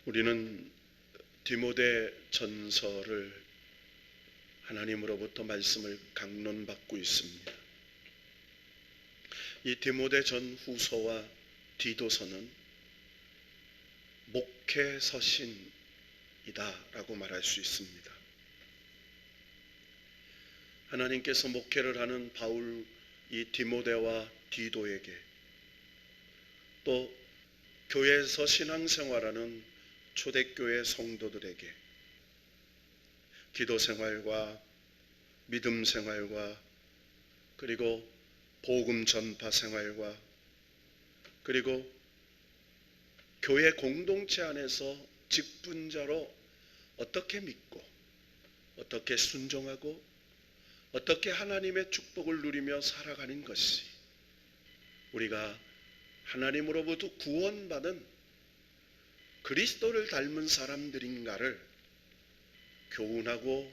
우리는 디모데 전서를 하나님으로부터 말씀을 강론받고 있습니다. 이 디모데 전 후서와 디도서는 목회 서신이다라고 말할 수 있습니다. 하나님께서 목회를 하는 바울 이 디모데와 디도에게, 또 교회에서 신앙생활하는 초대교회 성도들에게 기도생활과 믿음생활과 그리고 복음 전파 생활과 그리고 교회 공동체 안에서 직분자로 어떻게 믿고 어떻게 순종하고 어떻게 하나님의 축복을 누리며 살아가는 것이 우리가 하나님으로부터 구원받은 그리스도를 닮은 사람들인가를 교훈하고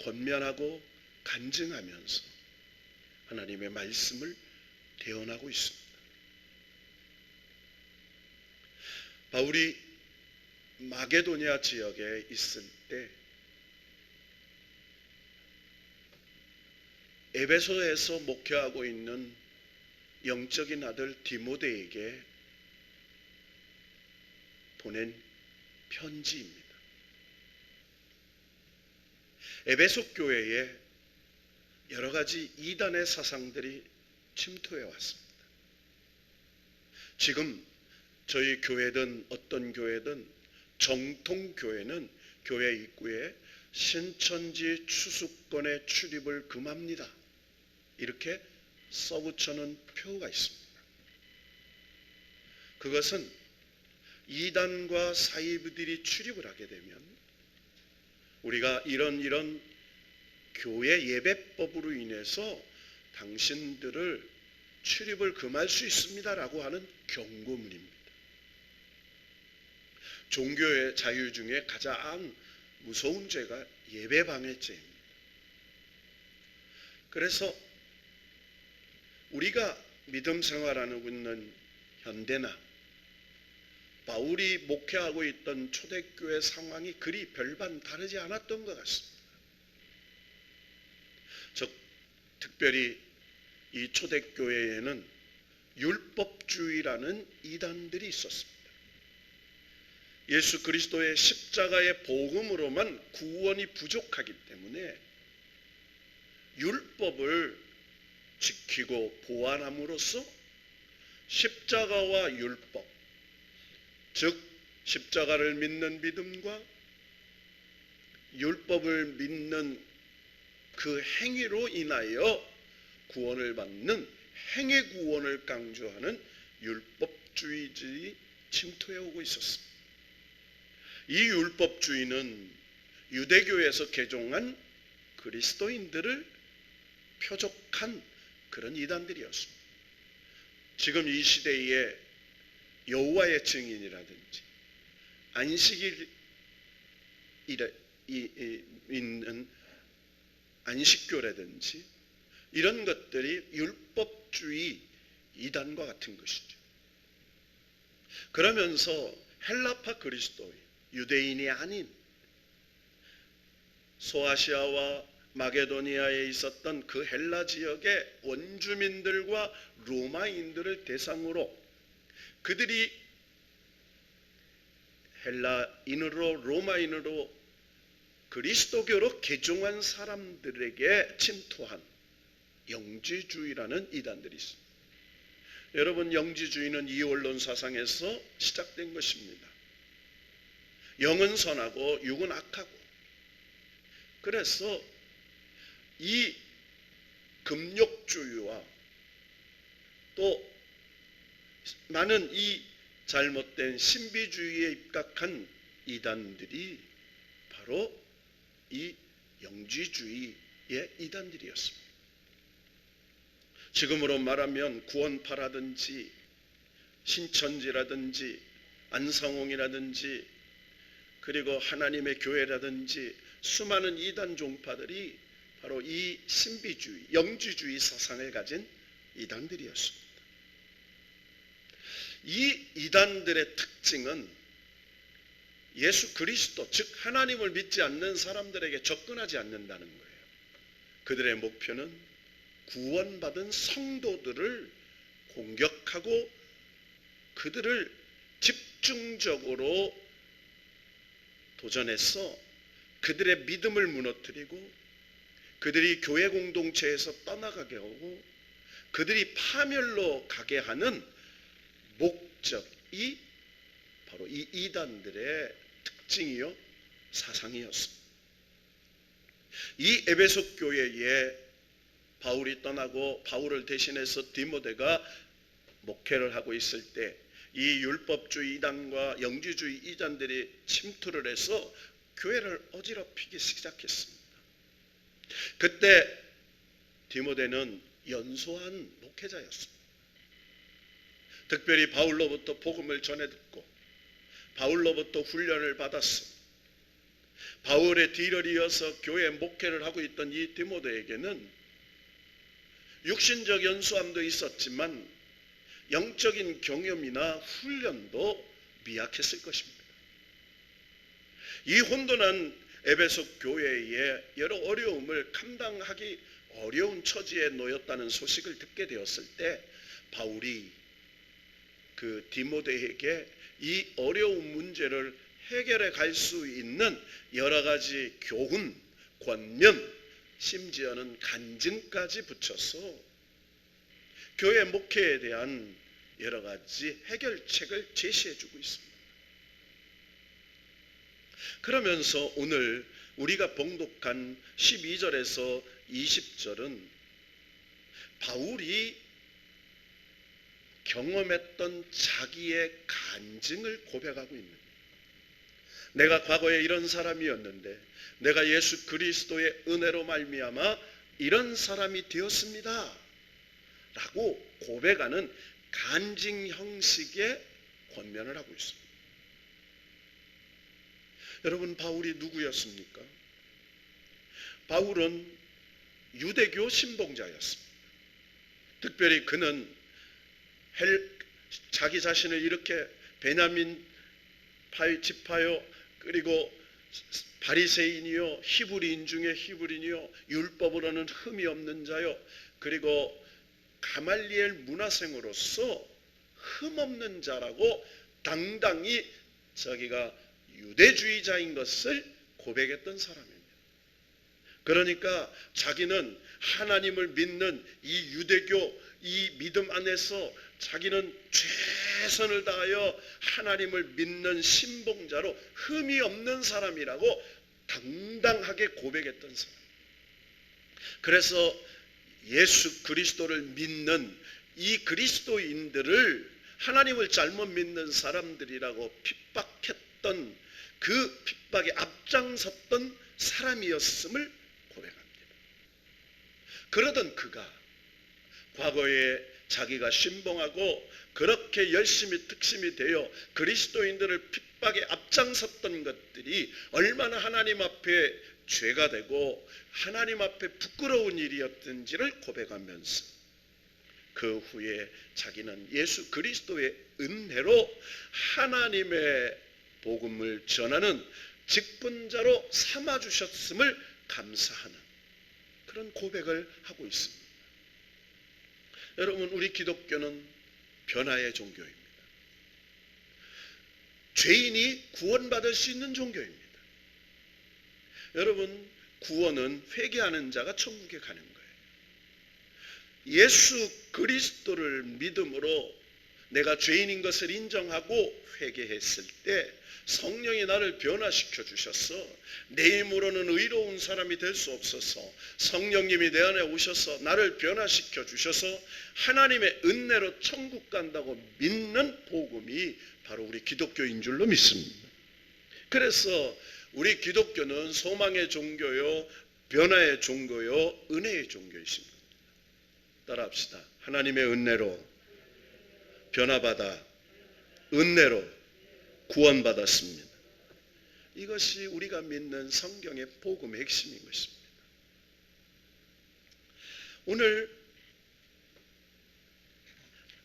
권면하고 간증하면서 하나님의 말씀을 대언하고 있습니다. 바울이 마게도니아 지역에 있을 때 에베소에서 목회하고 있는 영적인 아들 디모데에게 보낸 편지입니다. 에베소 교회에 여러 가지 이단의 사상들이 침투해 왔습니다. 지금 저희 교회든 어떤 교회든 정통교회는 교회 입구에 신천지 추수권의 출입을 금합니다, 이렇게 써붙여놓은 표가 있습니다. 그것은 이단과 사이비들이 출입을 하게 되면 우리가 이런 교회 예배법으로 인해서 당신들을 출입을 금할 수 있습니다라고 하는 경고문입니다. 종교의 자유 중에 가장 무서운 죄가 예배방해죄입니다. 그래서 우리가 믿음 생활하고 있는 현대나 바울이 목회하고 있던 초대교회 상황이 그리 별반 다르지 않았던 것 같습니다. 특별히 이 초대교회에는 율법주의라는 이단들이 있었습니다. 예수 그리스도의 십자가의 복음으로만 구원이 부족하기 때문에 율법을 지키고 보완함으로써 십자가와 율법, 즉 십자가를 믿는 믿음과 율법을 믿는 그 행위로 인하여 구원을 받는 행위 구원을 강조하는 율법주의들이 침투해 오고 있었습니다. 이 율법주의는 유대교에서 개종한 그리스도인들을 표적한 그런 이단들이었습니다. 지금 이 시대에 여호와의 증인이라든지 안식일 있는 안식교라든지 이런 것들이 율법주의 이단과 같은 것이죠. 그러면서 헬라파 그리스도의 유대인이 아닌 소아시아와 마게도니아에 있었던 그 헬라 지역의 원주민들과 로마인들을 대상으로 그들이 헬라인으로 로마인으로 그리스도교로 개종한 사람들에게 침투한 영지주의라는 이단들이 있습니다. 여러분, 영지주의는 이원론 사상에서 시작된 것입니다. 영은 선하고 육은 악하고, 그래서 이 금욕주의와 또 많은 이 잘못된 신비주의에 입각한 이단들이 바로 이 영지주의의 이단들이었습니다. 지금으로 말하면 구원파라든지 신천지라든지 안상홍이라든지 그리고 하나님의 교회라든지 수많은 이단 종파들이 바로 이 신비주의, 영지주의 사상을 가진 이단들이었습니다. 이 이단들의 특징은 예수 그리스도, 즉 하나님을 믿지 않는 사람들에게 접근하지 않는다는 거예요. 그들의 목표는 구원받은 성도들을 공격하고 그들을 집중적으로 도전해서 그들의 믿음을 무너뜨리고 그들이 교회 공동체에서 떠나가게 하고 그들이 파멸로 가게 하는 목적이 바로 이 이단들의 특징이요 사상이었습니다. 이 에베소 교회에 바울이 떠나고 바울을 대신해서 디모데가 목회를 하고 있을 때 이 율법주의 이단과 영지주의 이단들이 침투를 해서 교회를 어지럽히기 시작했습니다. 그때 디모데는 연소한 목회자였습니다. 특별히 바울로부터 복음을 전해 듣고 바울로부터 훈련을 받았어. 바울의 뒤를 이어서 교회 목회를 하고 있던 이 디모데에게는 육신적 연소함도 있었지만 영적인 경험이나 훈련도 미약했을 것입니다. 이 혼돈한 에베소 교회의 여러 어려움을 감당하기 어려운 처지에 놓였다는 소식을 듣게 되었을 때 바울이 그 디모데에게 이 어려운 문제를 해결해 갈 수 있는 여러 가지 교훈, 권면, 심지어는 간증까지 붙여서 교회 목회에 대한 여러 가지 해결책을 제시해 주고 있습니다. 그러면서 오늘 우리가 봉독한 12절에서 20절은 바울이 경험했던 자기의 간증을 고백하고 있는 거예요. 내가 과거에 이런 사람이었는데 내가 예수 그리스도의 은혜로 말미암아 이런 사람이 되었습니다 라고 고백하는 간증 형식의 권면을 하고 있습니다. 여러분, 바울이 누구였습니까? 바울은 유대교 신봉자였습니다. 특별히 그는 자기 자신을 이렇게 베냐민 지파요, 그리고 바리새인이요, 히브리인 중에 히브리인이요, 율법으로는 흠이 없는 자요, 그리고 가말리엘 문화생으로서 흠없는 자라고 당당히 자기가 유대주의자인 것을 고백했던 사람입니다. 그러니까 자기는 하나님을 믿는 이 유대교 이 믿음 안에서 자기는 최선을 다하여 하나님을 믿는 신봉자로 흠이 없는 사람이라고 당당하게 고백했던 사람. 그래서 예수 그리스도를 믿는 이 그리스도인들을 하나님을 잘못 믿는 사람들이라고 핍박했던 그 핍박에 앞장섰던 사람이었음을 고백합니다. 그러던 그가 과거에 자기가 신봉하고 그렇게 열심히 특심이 되어 그리스도인들을 핍박에 앞장섰던 것들이 얼마나 하나님 앞에 죄가 되고 하나님 앞에 부끄러운 일이었던지를 고백하면서 그 후에 자기는 예수 그리스도의 은혜로 하나님의 복음을 전하는 직분자로 삼아주셨음을 감사하는 그런 고백을 하고 있습니다. 여러분, 우리 기독교는 변화의 종교입니다. 죄인이 구원받을 수 있는 종교입니다. 여러분, 구원은 회개하는 자가 천국에 가는 거예요. 예수 그리스도를 믿음으로 내가 죄인인 것을 인정하고 회개했을 때 성령이 나를 변화시켜 주셔서 내 힘으로는 의로운 사람이 될 수 없어서 성령님이 내 안에 오셔서 나를 변화시켜 주셔서 하나님의 은혜로 천국 간다고 믿는 복음이 바로 우리 기독교인 줄로 믿습니다. 그래서 우리 기독교는 소망의 종교요, 변화의 종교요, 은혜의 종교이십니다. 따라합시다. 하나님의 은혜로 변화받아 은혜로 구원받았습니다. 이것이 우리가 믿는 성경의 복음의 핵심인 것입니다. 오늘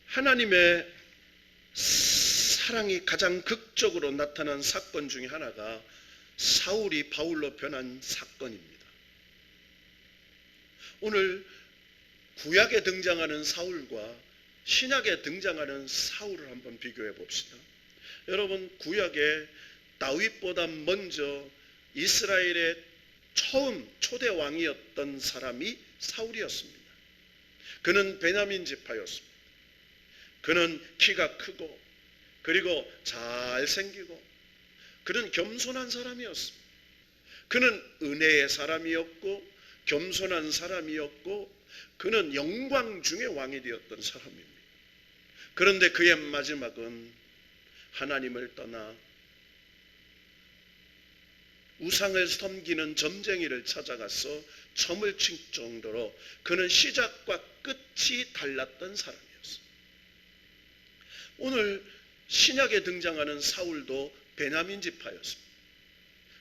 하나님의 사랑이 가장 극적으로 나타난 사건 중에 하나가 사울이 바울로 변한 사건입니다. 오늘 구약에 등장하는 사울과 신약에 등장하는 사울을 한번 비교해 봅시다. 여러분, 구약에 다윗보다 먼저 이스라엘의 처음 초대 왕이었던 사람이 사울이었습니다. 그는 베냐민 지파였습니다. 그는 키가 크고 그리고 잘생기고 그는 겸손한 사람이었습니다. 그는 은혜의 사람이었고 겸손한 사람이었고 그는 영광 중의 왕이 되었던 사람입니다. 그런데 그의 마지막은 하나님을 떠나 우상을 섬기는 점쟁이를 찾아가서 점을 칠 정도로 그는 시작과 끝이 달랐던 사람이었습니다. 오늘 신약에 등장하는 사울도 베냐민 지파였습니다.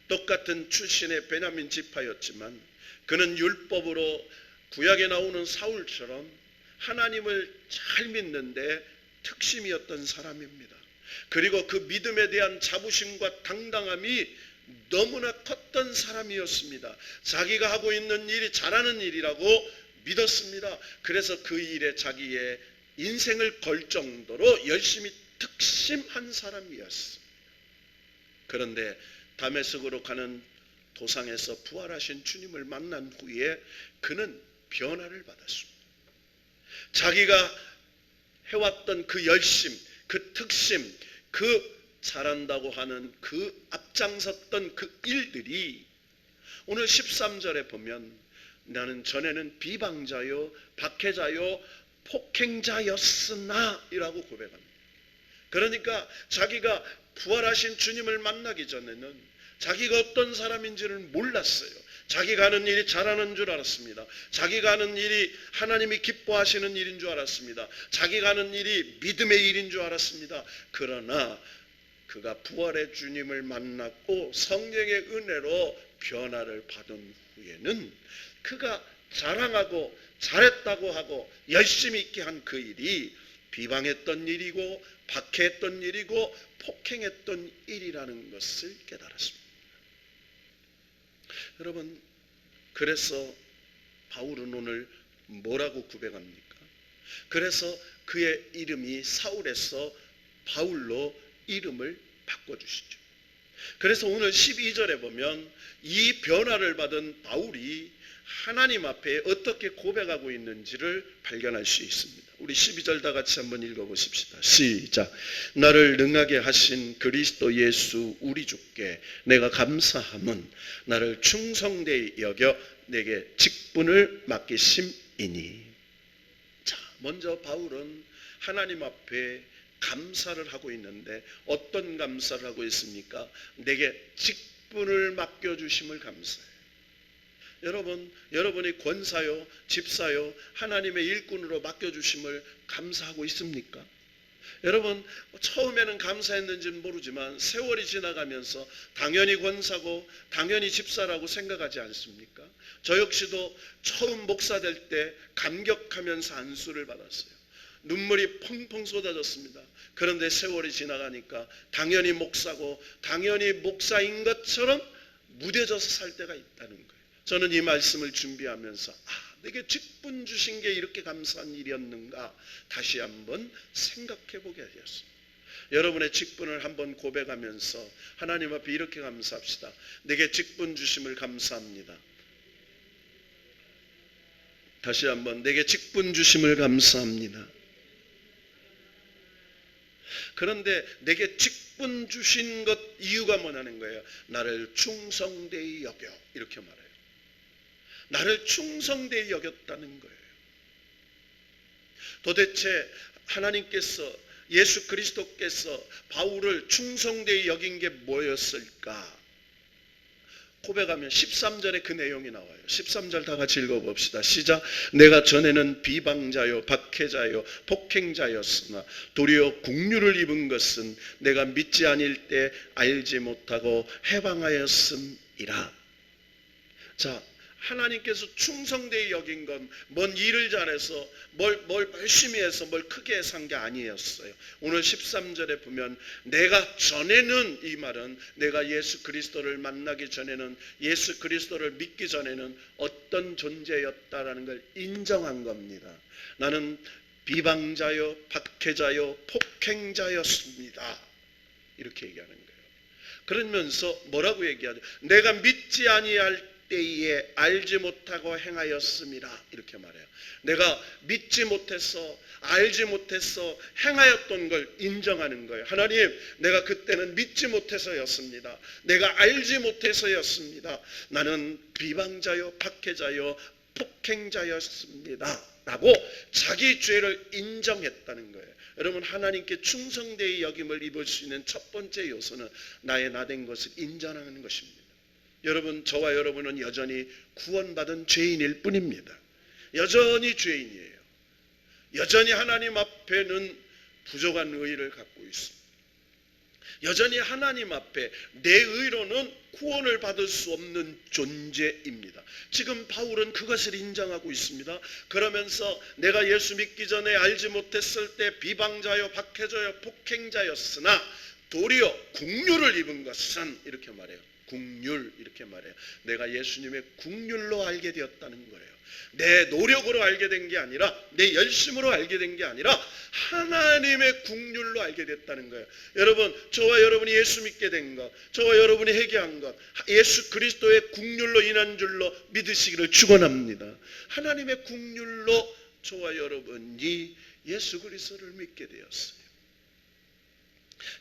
똑같은 출신의 베냐민 지파였지만 그는 율법으로 구약에 나오는 사울처럼 하나님을 잘 믿는데 특심이었던 사람입니다. 그리고 그 믿음에 대한 자부심과 당당함이 너무나 컸던 사람이었습니다. 자기가 하고 있는 일이 잘하는 일이라고 믿었습니다. 그래서 그 일에 자기의 인생을 걸 정도로 열심히 특심한 사람이었습니다. 그런데 다메섹으로 가는 도상에서 부활하신 주님을 만난 후에 그는 변화를 받았습니다. 자기가 해왔던 그 열심, 그 특심, 그 잘한다고 하는 그 앞장섰던 그 일들이 오늘 13절에 보면 나는 전에는 비방자요 박해자요 폭행자였으나 이라고 고백합니다. 그러니까 자기가 부활하신 주님을 만나기 전에는 자기가 어떤 사람인지를 몰랐어요. 자기가 하는 일이 잘하는 줄 알았습니다. 자기가 하는 일이 하나님이 기뻐하시는 일인 줄 알았습니다. 자기가 하는 일이 믿음의 일인 줄 알았습니다. 그러나 그가 부활의 주님을 만났고 성령의 은혜로 변화를 받은 후에는 그가 자랑하고 잘했다고 하고 열심히 있게 한 그 일이 비방했던 일이고 박해했던 일이고 폭행했던 일이라는 것을 깨달았습니다. 여러분, 그래서 바울은 오늘 뭐라고 고백합니까? 그래서 그의 이름이 사울에서 바울로 이름을 바꿔주시죠. 그래서 오늘 12절에 보면 이 변화를 받은 바울이 하나님 앞에 어떻게 고백하고 있는지를 발견할 수 있습니다. 우리 12절 다 같이 한번 읽어보십시다. 시작. 나를 능하게 하신 그리스도 예수 우리 주께 내가 감사함은 나를 충성되이 여겨 내게 직분을 맡기심이니. 자, 먼저 바울은 하나님 앞에 감사를 하고 있는데 어떤 감사를 하고 있습니까? 내게 직분을 맡겨주심을 감사해요. 여러분이 권사요, 집사요, 하나님의 일꾼으로 맡겨주심을 감사하고 있습니까? 여러분, 처음에는 감사했는지는 모르지만 세월이 지나가면서 당연히 권사고 당연히 집사라고 생각하지 않습니까? 저 역시도 처음 목사 될 때 감격하면서 안수를 받았어요. 눈물이 펑펑 쏟아졌습니다. 그런데 세월이 지나가니까 당연히 목사고 당연히 목사인 것처럼 무뎌져서 살 때가 있다는 거예요. 저는 이 말씀을 준비하면서 내게 직분 주신 게 이렇게 감사한 일이었는가 다시 한번 생각해 보게 되었습니다. 여러분의 직분을 한번 고백하면서 하나님 앞에 이렇게 감사합시다. 내게 직분 주심을 감사합니다. 다시 한번 내게 직분 주심을 감사합니다. 그런데 내게 직분 주신 것 이유가 뭐냐는 거예요. 나를 충성되이 여겨, 이렇게 말해요. 나를 충성되이 여겼다는 거예요. 도대체 하나님께서, 예수 그리스도께서 바울을 충성되이 여긴 게 뭐였을까? 고백하면 13절에 그 내용이 나와요. 13절 다 같이 읽어봅시다. 시작. 내가 전에는 비방자요 박해자요 폭행자였으나 도리어 국류를 입은 것은 내가 믿지 아닐 때 알지 못하고 해방하였음이라. 자, 하나님께서 충성되이 여긴 건 뭔 일을 잘해서 뭘 열심히 해서 뭘 크게 산 게 아니었어요. 오늘 13절에 보면 내가 전에는, 이 말은 내가 예수 그리스도를 만나기 전에는, 예수 그리스도를 믿기 전에는 어떤 존재였다라는 걸 인정한 겁니다. 나는 비방자요, 박해자요, 폭행자였습니다. 이렇게 얘기하는 거예요. 그러면서 뭐라고 얘기하죠? 내가 믿지 아니할 때에 알지 못하고 행하였습니다. 이렇게 말해요. 내가 믿지 못해서, 알지 못해서 행하였던 걸 인정하는 거예요. 하나님, 내가 그때는 믿지 못해서였습니다. 내가 알지 못해서였습니다. 나는 비방자요, 박해자요, 폭행자였습니다. 라고 자기 죄를 인정했다는 거예요. 여러분, 하나님께 충성되이 여김을 입을 수 있는 첫 번째 요소는 나의 나된 것을 인정하는 것입니다. 여러분, 저와 여러분은 여전히 구원받은 죄인일 뿐입니다. 여전히 죄인이에요. 여전히 하나님 앞에는 부족한 의의를 갖고 있습니다. 여전히 하나님 앞에 내 의로는 구원을 받을 수 없는 존재입니다. 지금 바울은 그것을 인정하고 있습니다. 그러면서 내가 예수 믿기 전에 알지 못했을 때 비방자요, 박해자요, 폭행자였으나 도리어 긍휼을 입은 것은, 이렇게 말해요. 긍휼, 이렇게 말해요. 내가 예수님의 긍휼로 알게 되었다는 거예요. 내 노력으로 알게 된 게 아니라, 내 열심으로 알게 된 게 아니라 하나님의 긍휼로 알게 됐다는 거예요. 여러분, 저와 여러분이 예수 믿게 된 것, 저와 여러분이 회개한 것, 예수 그리스도의 긍휼로 인한 줄로 믿으시기를 축원합니다. 하나님의 긍휼로 저와 여러분이 예수 그리스도를 믿게 되었어요.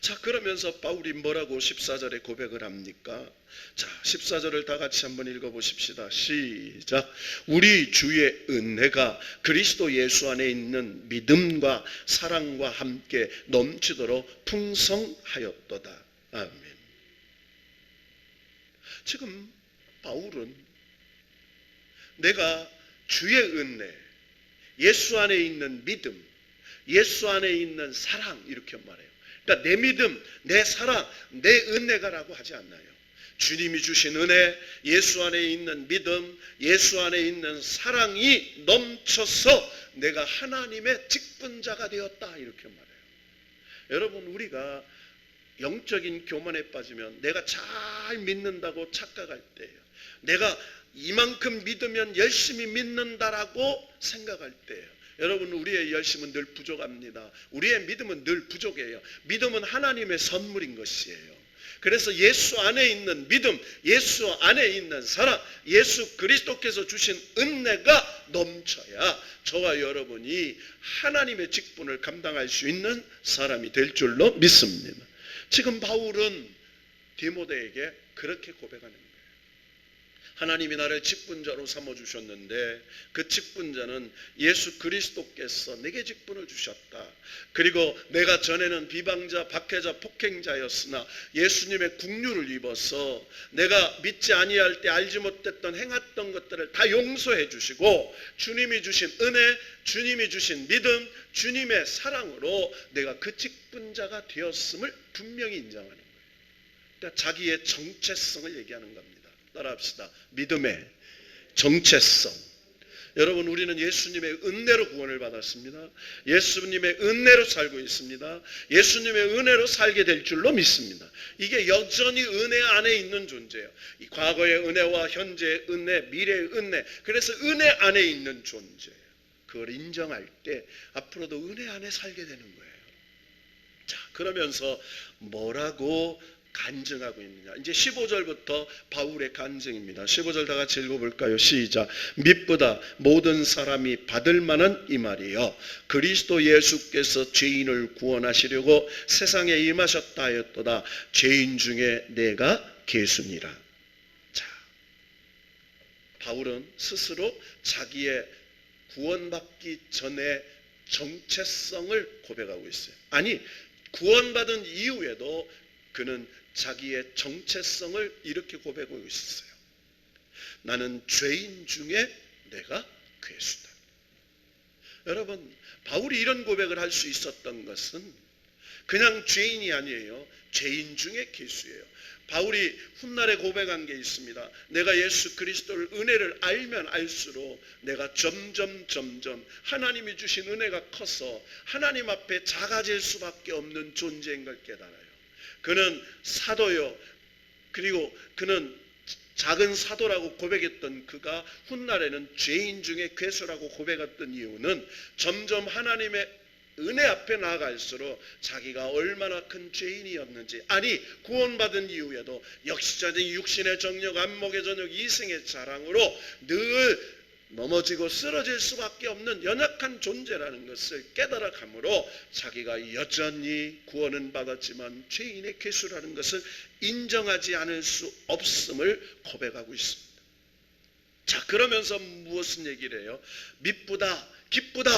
자, 그러면서 바울이 뭐라고 14절에 고백을 합니까? 자, 14절을 다 같이 한번 읽어보십시다. 시작. 우리 주의 은혜가 그리스도 예수 안에 있는 믿음과 사랑과 함께 넘치도록 풍성하였도다. 아멘. 지금 바울은 내가 주의 은혜, 예수 안에 있는 믿음, 예수 안에 있는 사랑, 이렇게 말해요. 그러니까 내 믿음, 내 사랑, 내 은혜가라고 하지 않나요? 주님이 주신 은혜, 예수 안에 있는 믿음, 예수 안에 있는 사랑이 넘쳐서 내가 하나님의 직분자가 되었다, 이렇게 말해요. 여러분, 우리가 영적인 교만에 빠지면 내가 잘 믿는다고 착각할 때예요. 내가 이만큼 믿으면 열심히 믿는다라고 생각할 때예요. 여러분, 우리의 열심은 늘 부족합니다. 우리의 믿음은 늘 부족해요. 믿음은 하나님의 선물인 것이에요. 그래서 예수 안에 있는 믿음, 예수 안에 있는 사랑, 예수 그리스도께서 주신 은혜가 넘쳐야 저와 여러분이 하나님의 직분을 감당할 수 있는 사람이 될 줄로 믿습니다. 지금 바울은 디모데에게 그렇게 고백하는 거예요. 하나님이 나를 직분자로 삼아주셨는데 그 직분자는 예수 그리스도께서 내게 직분을 주셨다. 그리고 내가 전에는 비방자, 박해자, 폭행자였으나 예수님의 긍휼을 입어서 내가 믿지 아니할 때 알지 못했던 행했던 것들을 다 용서해 주시고 주님이 주신 은혜, 주님이 주신 믿음, 주님의 사랑으로 내가 그 직분자가 되었음을 분명히 인정하는 거예요. 그러니까 자기의 정체성을 얘기하는 겁니다. 따라합시다. 믿음의 정체성. 여러분, 우리는 예수님의 은혜로 구원을 받았습니다. 예수님의 은혜로 살고 있습니다. 예수님의 은혜로 살게 될 줄로 믿습니다. 이게 여전히 은혜 안에 있는 존재예요. 이 과거의 은혜와 현재의 은혜, 미래의 은혜, 그래서 은혜 안에 있는 존재예요. 그걸 인정할 때 앞으로도 은혜 안에 살게 되는 거예요. 자, 그러면서 뭐라고 간증하고 있느냐. 이제 15절부터 바울의 간증입니다. 15절 다 같이 읽어볼까요? 시작. 믿보다 모든 사람이 받을 만한 이 말이요. 그리스도 예수께서 죄인을 구원하시려고 세상에 임하셨다 하였도다. 죄인 중에 내가 계수니라. 자, 바울은 스스로 자기의 구원받기 전에 정체성을 고백하고 있어요. 아니, 구원받은 이후에도 그는 자기의 정체성을 이렇게 고백하고 있었어요. 나는 죄인 중에 내가 괴수다. 여러분, 바울이 이런 고백을 할 수 있었던 것은 그냥 죄인이 아니에요. 죄인 중에 괴수예요. 바울이 훗날에 고백한 게 있습니다. 내가 예수 그리스도를 은혜를 알면 알수록 내가 점점 하나님이 주신 은혜가 커서 하나님 앞에 작아질 수밖에 없는 존재인 걸 깨달아요. 그는 사도요. 그리고 그는 작은 사도라고 고백했던 그가 훗날에는 죄인 중에 괴수라고 고백했던 이유는 점점 하나님의 은혜 앞에 나아갈수록 자기가 얼마나 큰 죄인이었는지, 아니 구원받은 이후에도 역시 자기 육신의 정욕, 안목의 정욕, 이생의 자랑으로 늘 넘어지고 쓰러질 수밖에 없는 연약한 존재라는 것을 깨달아가므로 자기가 여전히 구원은 받았지만 죄인의 괴수라는 것을 인정하지 않을 수 없음을 고백하고 있습니다. 자, 그러면서 무엇을 얘기를 해요? 미쁘다, 기쁘다,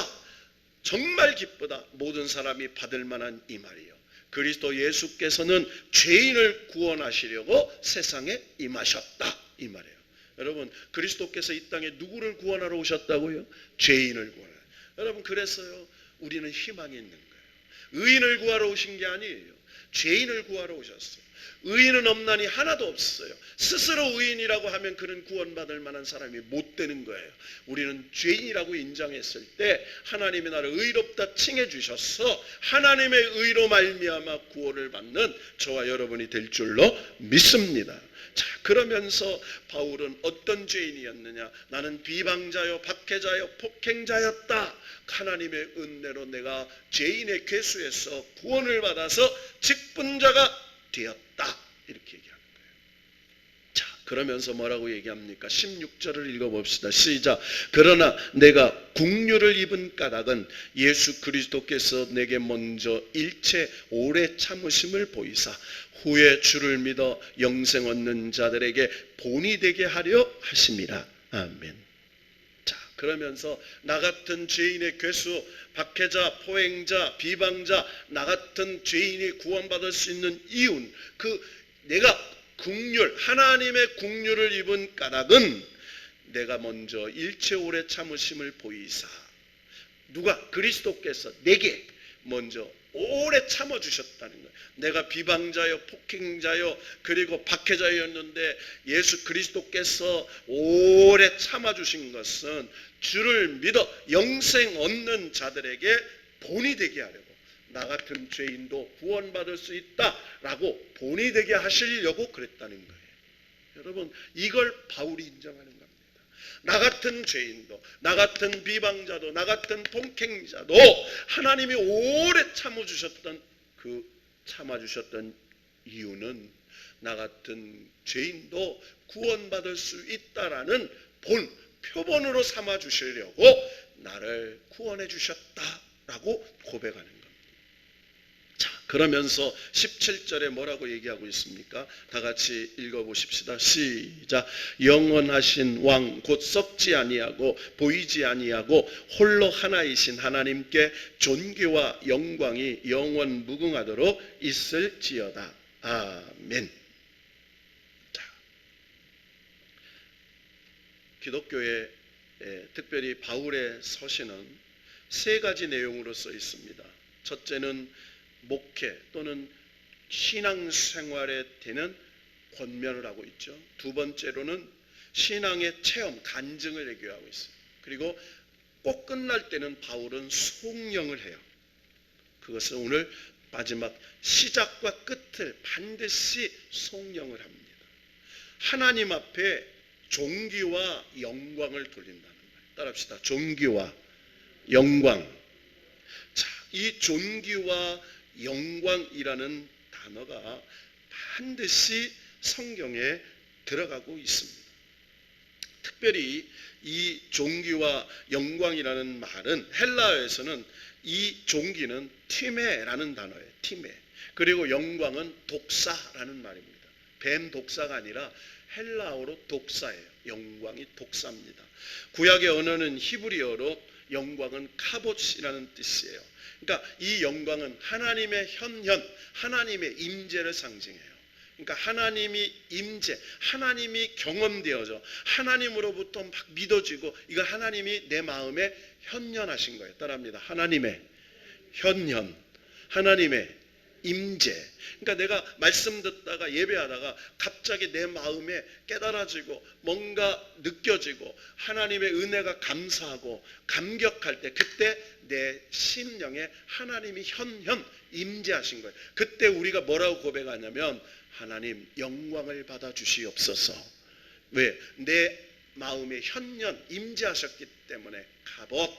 정말 기쁘다, 모든 사람이 받을 만한 이 말이에요. 그리스도 예수께서는 죄인을 구원하시려고 세상에 임하셨다, 이 말이에요. 여러분, 그리스도께서 이 땅에 누구를 구원하러 오셨다고요? 죄인을 구원하러. 여러분, 그래서요 우리는 희망이 있는 거예요. 의인을 구하러 오신 게 아니에요. 죄인을 구하러 오셨어요. 의인은 없나니 하나도 없어요. 스스로 의인이라고 하면 그는 구원받을 만한 사람이 못 되는 거예요. 우리는 죄인이라고 인정했을 때 하나님이 나를 의롭다 칭해 주셔서 하나님의 의로 말미암아 구원을 받는 저와 여러분이 될 줄로 믿습니다. 자, 그러면서 바울은 어떤 죄인이었느냐? 나는 비방자요, 박해자요, 폭행자였다. 하나님의 은혜로 내가 죄인의 괴수에서 구원을 받아서 직분자가 되었다, 이렇게 얘기하는 거예요. 자, 그러면서 뭐라고 얘기합니까? 16절을 읽어봅시다. 시작. 그러나 내가 국류를 입은 까닭은 예수 그리스도께서 내게 먼저 일체 오래 참으심을 보이사 후에 주를 믿어 영생 얻는 자들에게 본이 되게 하려 하심이라. 아멘. 자, 그러면서 나 같은 죄인의 괴수, 박해자, 포행자, 비방자, 나 같은 죄인이 구원받을 수 있는 이유는 내가 국률, 하나님의 국률을 입은 까닭은 내가 먼저 일체 오래 참으심을 보이사, 누가? 그리스도께서 내게 먼저 오래 참아주셨다는 거예요. 내가 비방자요, 폭행자요, 그리고 박해자였는데 예수 그리스도께서 오래 참아주신 것은 주를 믿어 영생 얻는 자들에게 본이 되게 하려고, 나 같은 죄인도 구원받을 수 있다라고 본이 되게 하시려고 그랬다는 거예요. 여러분, 이걸 바울이 인정하는 겁니다. 나 같은 죄인도, 나 같은 비방자도, 나 같은 폭행자도 하나님이 오래 참아주셨던 이유는 나 같은 죄인도 구원받을 수 있다라는 표본으로 삼아 주시려고 나를 구원해 주셨다라고 고백하는 겁니다. 자, 그러면서 17절에 뭐라고 얘기하고 있습니까? 다 같이 읽어보십시다. 시작. 영원하신 왕 곧 썩지 아니하고 보이지 아니하고 홀로 하나이신 하나님께 존귀와 영광이 영원 무궁하도록 있을지어다. 아멘. 자, 기독교에 특별히 바울의 서신은 세 가지 내용으로 써 있습니다. 첫째는 목회 또는 신앙생활에 되는 권면을 하고 있죠. 두 번째로는 신앙의 체험, 간증을 얘기하고 있어요. 그리고 꼭 끝날 때는 바울은 송영을 해요. 그것은 오늘 마지막 시작과 끝을 반드시 송영을 합니다. 하나님 앞에 존귀와 영광을 돌린다는 거예요. 따라합시다. 존귀와 영광. 자, 이 존귀와 영광이라는 단어가 반드시 성경에 들어가고 있습니다. 특별히 이 존귀와 영광이라는 말은 헬라어에서는 이 존귀는 티메라는 단어예요. 티메. 그리고 영광은 독사라는 말입니다. 뱀 독사가 아니라 헬라어로 독사예요. 영광이 독사입니다. 구약의 언어는 히브리어로 영광은 카봇이라는 뜻이에요. 그러니까 이 영광은 하나님의 현현, 하나님의 임재를 상징해요. 그러니까 하나님이 임재, 하나님이 경험되어져 하나님으로부터 막 믿어지고 이거 하나님이 내 마음에 현현하신 거예요. 따라합니다. 하나님의 현현, 하나님의 임재. 그러니까 내가 말씀 듣다가 예배하다가 갑자기 내 마음에 깨달아지고 뭔가 느껴지고 하나님의 은혜가 감사하고 감격할 때, 그때 내 심령에 하나님이 현현 임재하신 거예요. 그때 우리가 뭐라고 고백하냐면, 하나님 영광을 받아 주시옵소서. 왜? 내 마음에 현현 임재하셨기 때문에 갑옷,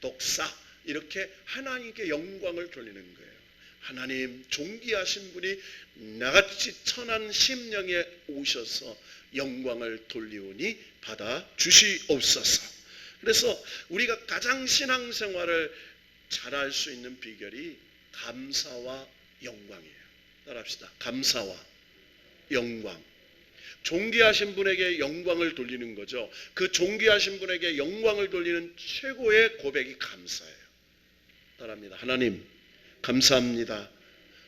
독사, 이렇게 하나님께 영광을 돌리는 거예요. 하나님, 존귀하신 분이 나같이 천한 심령에 오셔서 영광을 돌리오니 받아 주시옵소서. 그래서 우리가 가장 신앙생활을 잘할 수 있는 비결이 감사와 영광이에요. 따라합시다. 감사와 영광. 존귀하신 분에게 영광을 돌리는 거죠. 그 존귀하신 분에게 영광을 돌리는 최고의 고백이 감사예요. 따라합니다. 하나님, 감사합니다.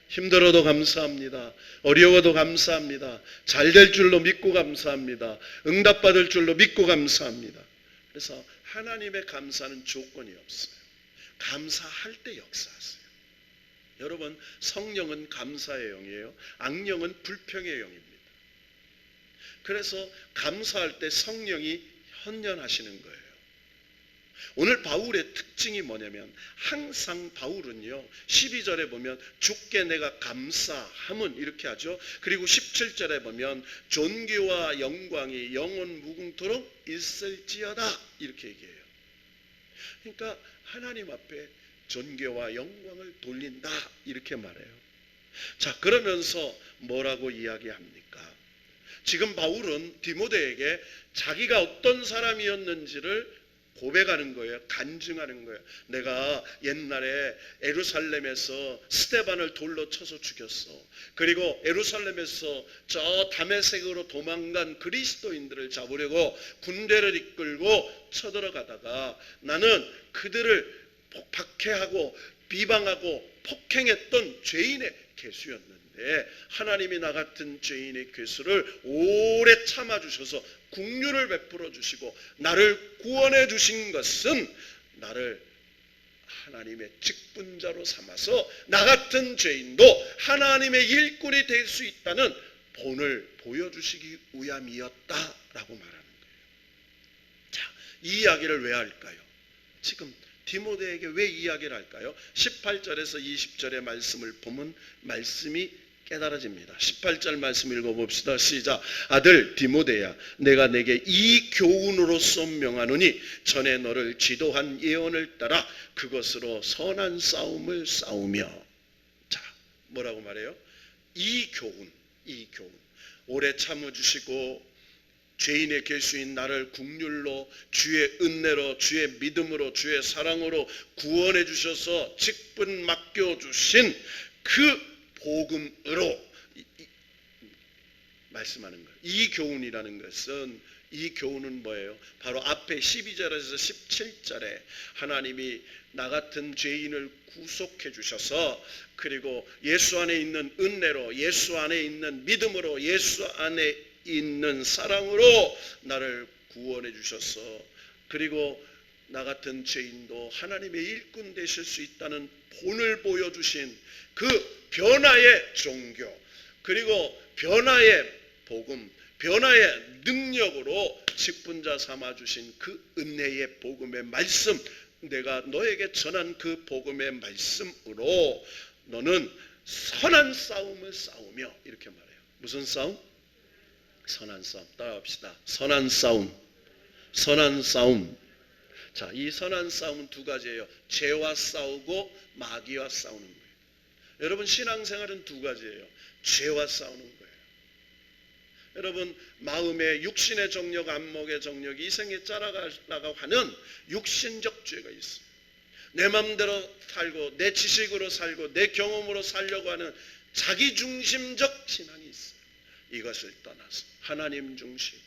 힘들어도 감사합니다. 어려워도 감사합니다. 잘 될 줄로 믿고 감사합니다. 응답받을 줄로 믿고 감사합니다. 그래서 하나님의 감사는 조건이 없어요. 감사할 때 역사하세요. 여러분, 성령은 감사의 영이에요. 악령은 불평의 영입니다. 그래서 감사할 때 성령이 현현하시는 거예요. 오늘 바울의 특징이 뭐냐면, 항상 바울은요 12절에 보면 주께 내가 감사함은 이렇게 하죠. 그리고 17절에 보면 존귀와 영광이 영원 무궁토록 있을지어다 이렇게 얘기해요. 그러니까 하나님 앞에 존귀와 영광을 돌린다 이렇게 말해요. 자, 그러면서 뭐라고 이야기합니까? 지금 바울은 디모데에게 자기가 어떤 사람이었는지를 고백하는 거예요. 간증하는 거예요. 내가 옛날에 예루살렘에서 스데반을 돌로 쳐서 죽였어. 그리고 예루살렘에서 저 다메섹으로 도망간 그리스도인들을 잡으려고 군대를 이끌고 쳐들어가다가 나는 그들을 박해하고 비방하고 폭행했던 죄인의 괴수였는데, 하나님이 나 같은 죄인의 괴수를 오래 참아주셔서 긍휼을 베풀어 주시고 나를 구원해 주신 것은 나를 하나님의 직분자로 삼아서 나 같은 죄인도 하나님의 일꾼이 될 수 있다는 본을 보여주시기 위함이었다라고 말하는 거예요. 자, 이 이야기를 왜 할까요? 지금 디모데에게 왜 이야기를 할까요? 18절에서 20절의 말씀을 보면 말씀이 깨달아집니다. 18절 말씀 읽어봅시다. 시작. 아들 디모데야, 내가 내게 이 교훈으로서 명하노니 전에 너를 지도한 예언을 따라 그것으로 선한 싸움을 싸우며. 자, 뭐라고 말해요? 이 교훈. 오래 참아주시고 죄인의 괴수인 나를 긍휼로, 주의 은혜로, 주의 믿음으로, 주의 사랑으로 구원해 주셔서 직분 맡겨주신 그 복음으로 말씀하는 거예요. 이 교훈이라는 것은, 이 교훈은 뭐예요? 바로 앞에 12절에서 17절에 하나님이 나 같은 죄인을 구속해 주셔서, 그리고 예수 안에 있는 은혜로, 예수 안에 있는 믿음으로, 예수 안에 있는 사랑으로 나를 구원해 주셔서, 그리고 나 같은 죄인도 하나님의 일꾼 되실 수 있다는 본을 보여주신 그 변화의 종교, 그리고 변화의 복음, 변화의 능력으로 직분자 삼아주신 그 은혜의 복음의 말씀, 내가 너에게 전한 그 복음의 말씀으로 너는 선한 싸움을 싸우며, 이렇게 말해요. 무슨 싸움? 선한 싸움. 따라합시다. 선한 싸움. 선한 싸움. 자, 이 선한 싸움은 두 가지예요. 죄와 싸우고 마귀와 싸우는 거예요. 여러분, 신앙생활은 두 가지예요. 죄와 싸우는 거예요. 여러분, 마음의 육신의 정욕, 안목의 정욕, 이생에 짜라가려고 하는 육신적 죄가 있어요. 내 마음대로 살고 내 지식으로 살고 내 경험으로 살려고 하는 자기중심적 신앙이 있어요. 이것을 떠나서 하나님 중심,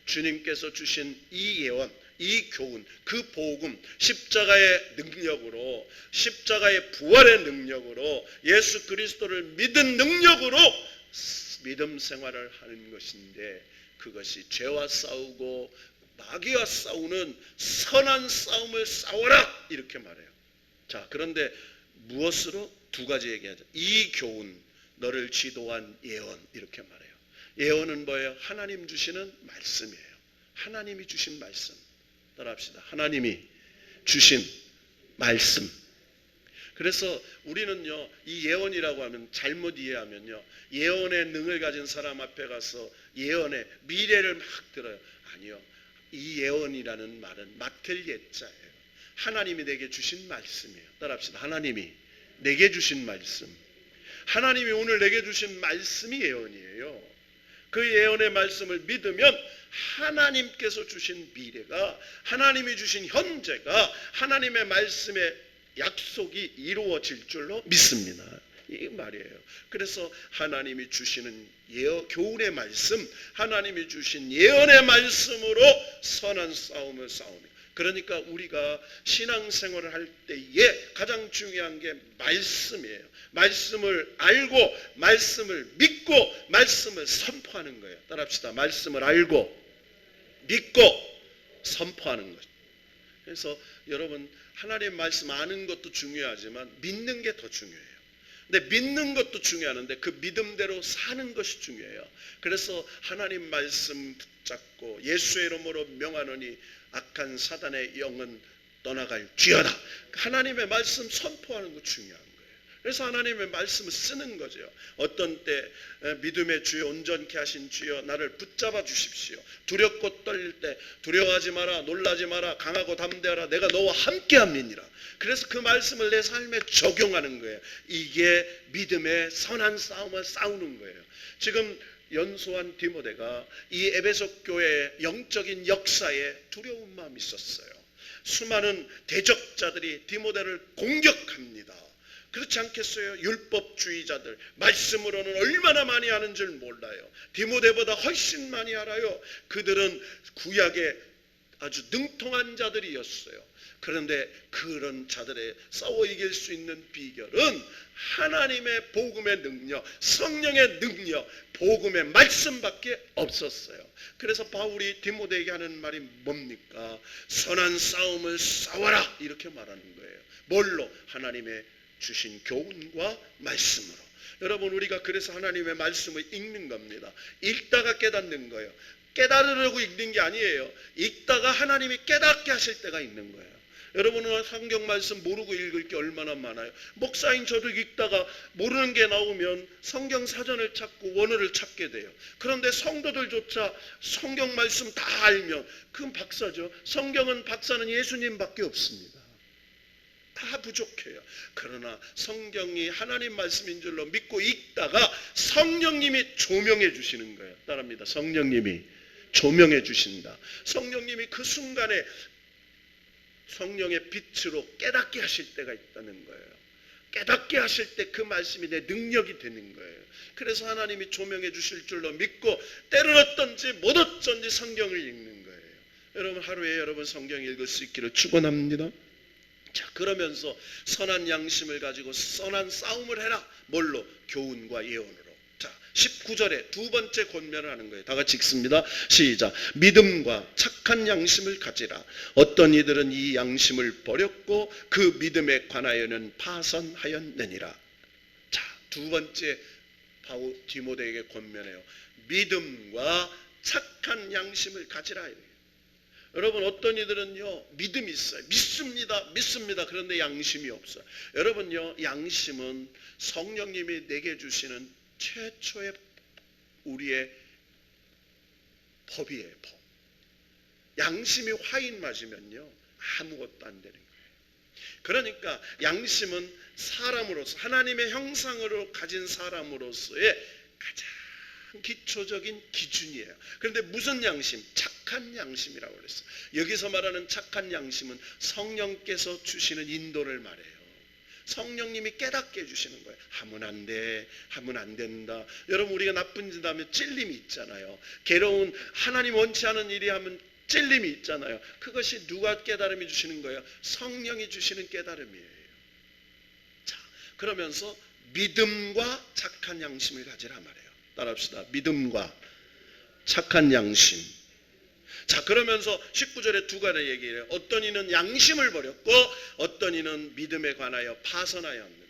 주님께서 주신 이 예언, 이 교훈, 그 복음, 십자가의 능력으로, 십자가의 부활의 능력으로, 예수 그리스도를 믿은 능력으로 믿음 생활을 하는 것인데, 그것이 죄와 싸우고 마귀와 싸우는 선한 싸움을 싸워라, 이렇게 말해요. 자, 그런데 무엇으로? 두 가지 얘기하죠. 이 교훈 너를 지도한 예언, 이렇게 말해요. 예언은 뭐예요? 하나님 주시는 말씀이에요. 하나님이 주신 말씀. 따라합시다. 하나님이 주신 말씀. 그래서 우리는요, 이 예언이라고 하면 잘못 이해하면요, 예언의 능을 가진 사람 앞에 가서 예언의 미래를 막 들어요. 아니요. 이 예언이라는 말은 맡을 예자예요. 하나님이 내게 주신 말씀이에요. 따라합시다. 하나님이 내게 주신 말씀. 하나님이 오늘 내게 주신 말씀이 예언이에요. 그 예언의 말씀을 믿으면 하나님께서 주신 미래가, 하나님이 주신 현재가 하나님의 말씀의 약속이 이루어질 줄로 믿습니다. 이 말이에요. 그래서 하나님이 주시는 교훈의 말씀, 하나님이 주신 예언의 말씀으로 선한 싸움을 싸웁니다. 그러니까 우리가 신앙생활을 할 때에 가장 중요한 게 말씀이에요. 말씀을 알고 말씀을 믿고 말씀을 선포하는 거예요. 따라합시다. 말씀을 알고 믿고 선포하는 것. 그래서 여러분, 하나님 말씀 아는 것도 중요하지만 믿는 게 더 중요해요. 근데 믿는 것도 중요한데 그 믿음대로 사는 것이 중요해요. 그래서 하나님 말씀 붙잡고 예수의 이름으로 명하노니 악한 사단의 영은 떠나갈지어다. 하나님의 말씀 선포하는 거 중요한 거예요. 그래서 하나님의 말씀을 쓰는 거죠. 어떤 때 믿음의 주여, 온전케 하신 주여, 나를 붙잡아 주십시오. 두렵고 떨릴 때 두려워하지 마라, 놀라지 마라, 강하고 담대하라, 내가 너와 함께함이니라. 그래서 그 말씀을 내 삶에 적용하는 거예요. 이게 믿음의 선한 싸움을 싸우는 거예요. 지금 연소한 디모데가 이 에베소 교회의 영적인 역사에 두려운 마음이 있었어요. 수많은 대적자들이 디모데를 공격합니다. 그렇지 않겠어요? 율법주의자들, 말씀으로는 얼마나 많이 아는 줄 몰라요. 디모데보다 훨씬 많이 알아요. 그들은 구약에 아주 능통한 자들이었어요. 그런데 그런 자들의 싸워 이길 수 있는 비결은 하나님의 복음의 능력, 성령의 능력, 복음의 말씀밖에 없었어요. 그래서 바울이 디모데에게 하는 말이 뭡니까? 선한 싸움을 싸워라, 이렇게 말하는 거예요. 뭘로? 하나님의 주신 교훈과 말씀으로. 여러분, 우리가 그래서 하나님의 말씀을 읽는 겁니다. 읽다가 깨닫는 거예요. 깨달으려고 읽는 게 아니에요. 읽다가 하나님이 깨닫게 하실 때가 있는 거예요. 여러분은 성경 말씀 모르고 읽을 게 얼마나 많아요. 목사인 저도 읽다가 모르는 게 나오면 성경 사전을 찾고 원어를 찾게 돼요. 그런데 성도들조차 성경 말씀 다 알면 그건 박사죠. 성경은 박사는 예수님밖에 없습니다. 다 부족해요. 그러나 성경이 하나님 말씀인 줄로 믿고 읽다가 성령님이 조명해 주시는 거예요. 따라합니다. 성령님이 조명해 주신다. 성령님이 그 순간에 성령의 빛으로 깨닫게 하실 때가 있다는 거예요. 깨닫게 하실 때 그 말씀이 내 능력이 되는 거예요. 그래서 하나님이 조명해 주실 줄로 믿고 때를 얻든지 못 얻든지 성경을 읽는 거예요. 여러분, 하루에 여러분 성경 읽을 수 있기를 축원합니다. 자, 그러면서 선한 양심을 가지고 선한 싸움을 해라. 뭘로? 교훈과 예언으로. 자, 19절에 두 번째 권면을 하는 거예요. 다 같이 읽습니다. 시작. 믿음과 착한 양심을 가지라. 어떤 이들은 이 양심을 버렸고 그 믿음에 관하여는 파선하였느니라. 자, 두 번째 바울 디모데에게 권면해요. 믿음과 착한 양심을 가지라. 여러분, 어떤 이들은요, 믿음이 있어요. 믿습니다. 그런데 양심이 없어요. 여러분요, 양심은 성령님이 내게 주시는 최초의 우리의 법이에요. 법. 양심이 화인 맞으면요, 아무것도 안 되는 거예요. 그러니까 양심은 사람으로서, 하나님의 형상으로 가진 사람으로서의 가장 기초적인 기준이에요. 그런데 무슨 양심? 착한 양심이라고 그랬어요. 여기서 말하는 착한 양심은 성령께서 주시는 인도를 말해요. 성령님이 깨닫게 해주시는 거예요. 하면 안 돼, 하면 안 된다. 여러분, 우리가 나쁜 짓 하면 찔림이 있잖아요. 괴로운, 하나님 원치 않은 일이 하면 찔림이 있잖아요. 그것이 누가 깨달음이 주시는 거예요? 성령이 주시는 깨달음이에요. 자, 그러면서 믿음과 착한 양심을 가지라 말해요. 따라합시다. 믿음과 착한 양심. 자, 그러면서 19절에 두 가지 얘기해요. 어떤 이는 양심을 버렸고 어떤 이는 믿음에 관하여 파선하였느니라.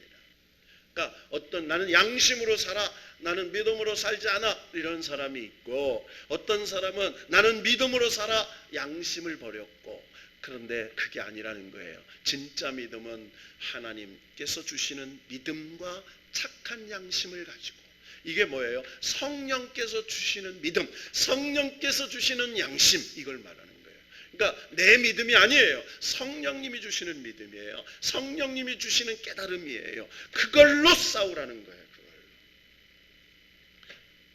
그러니까 나는 양심으로 살아, 나는 믿음으로 살지 않아, 이런 사람이 있고, 어떤 사람은 나는 믿음으로 살아, 양심을 버렸고. 그런데 그게 아니라는 거예요. 진짜 믿음은 하나님께서 주시는 믿음과 착한 양심을 가지고, 이게 뭐예요? 성령께서 주시는 믿음, 성령께서 주시는 양심, 이걸 말하는 거예요. 그러니까 내 믿음이 아니에요. 성령님이 주시는 믿음이에요. 성령님이 주시는 깨달음이에요. 그걸로 싸우라는 거예요.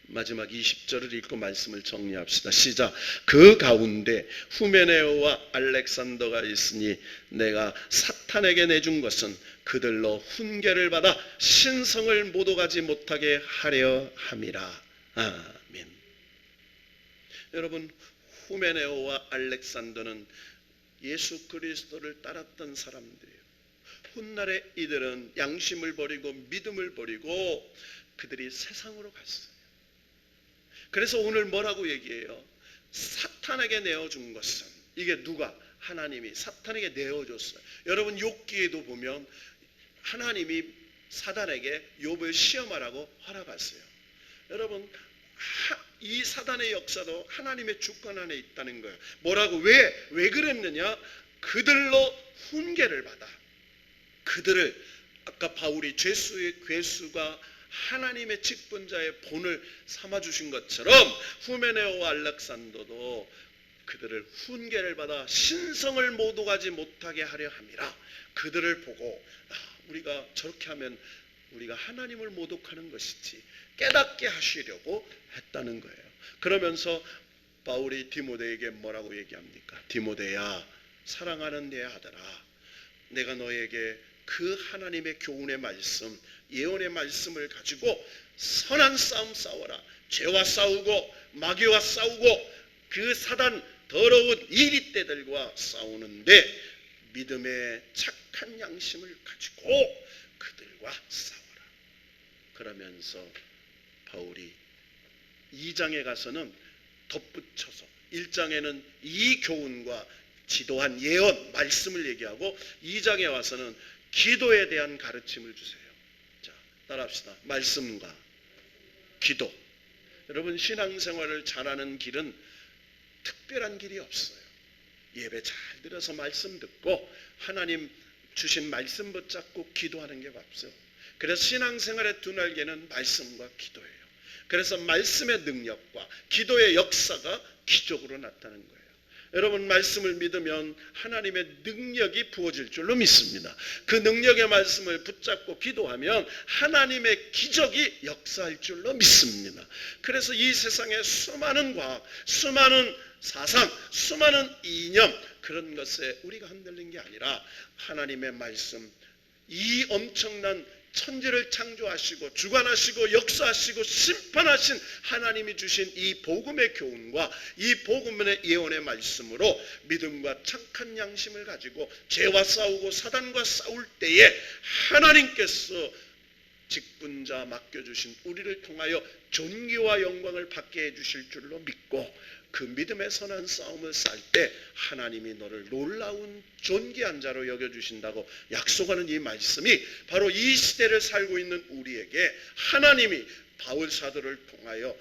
마지막 20절을 읽고 말씀을 정리합시다. 시작. 그 가운데 후메네오와 알렉산더가 있으니 내가 사탄에게 내준 것은 그들로 훈계를 받아 신성을 못 오가지 못하게 하려 함이라. 아멘. 여러분, 후메네오와 알렉산더는 예수 그리스도를 따랐던 사람들이에요. 훗날에 이들은 양심을 버리고 믿음을 버리고 그들이 세상으로 갔어요. 그래서 오늘 뭐라고 얘기해요? 사탄에게 내어준 것은, 이게 누가? 하나님이 사탄에게 내어줬어요. 여러분, 욥기에도 보면 하나님이 사단에게 욥을 시험하라고 허락했어요. 여러분, 이 사단의 역사도 하나님의 주권 안에 있다는 거예요. 뭐라고? 왜 그랬느냐? 그들로 훈계를 받아. 그들을, 아까 바울이 죄수의 괴수가 하나님의 직분자의 본을 삼아주신 것처럼 후메네오와 알렉산더도 그들을 훈계를 받아 신성을 못 오가지 못하게 하려 함이라. 그들을 보고 우리가 저렇게 하면 우리가 하나님을 모독하는 것이지 깨닫게 하시려고 했다는 거예요. 그러면서 바울이 디모데에게 뭐라고 얘기합니까? 디모데야, 사랑하는 내 아들아, 내가 너에게 그 하나님의 교훈의 말씀, 예언의 말씀을 가지고 선한 싸움 싸워라. 죄와 싸우고 마귀와 싸우고 그 사단 더러운 이리떼들과 싸우는데 믿음의 착한 양심을 가지고 그들과 싸워라. 그러면서 바울이 2장에 가서는 덧붙여서 1장에는 이 교훈과 지도한 예언, 말씀을 얘기하고 2장에 와서는 기도에 대한 가르침을 주세요. 자, 따라합시다. 말씀과 기도. 여러분, 신앙생활을 잘하는 길은 특별한 길이 없어요. 예배 잘 들어서 말씀 듣고 하나님 주신 말씀 붙잡고 기도하는 게 없어요. 그래서 신앙생활의 두 날개는 말씀과 기도예요. 그래서 말씀의 능력과 기도의 역사가 기적으로 나타나는 거예요. 여러분, 말씀을 믿으면 하나님의 능력이 부어질 줄로 믿습니다. 그 능력의 말씀을 붙잡고 기도하면 하나님의 기적이 역사할 줄로 믿습니다. 그래서 이 세상에 수많은 과학, 수많은 사상, 수많은 이념, 그런 것에 우리가 흔들린 게 아니라 하나님의 말씀, 이 엄청난 천지를 창조하시고 주관하시고 역사하시고 심판하신 하나님이 주신 이 복음의 교훈과 이 복음의 예언의 말씀으로 믿음과 착한 양심을 가지고 죄와 싸우고 사단과 싸울 때에 하나님께서 직분자 맡겨주신 우리를 통하여 존귀와 영광을 받게 해주실 줄로 믿고 그 믿음의 선한 싸움을 쌀 때 하나님이 너를 놀라운 존귀한 자로 여겨주신다고 약속하는 이 말씀이 바로 이 시대를 살고 있는 우리에게 하나님이 바울 사도를 통하여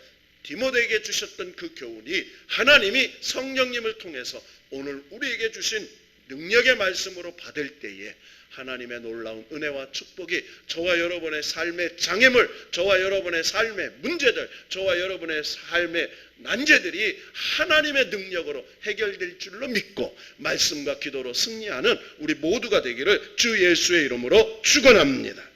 디모데에게 주셨던 그 교훈이 하나님이 성령님을 통해서 오늘 우리에게 주신 능력의 말씀으로 받을 때에 하나님의 놀라운 은혜와 축복이 저와 여러분의 삶의 장애물, 저와 여러분의 삶의 문제들, 저와 여러분의 삶의 난제들이 하나님의 능력으로 해결될 줄로 믿고 말씀과 기도로 승리하는 우리 모두가 되기를 주 예수의 이름으로 축원합니다.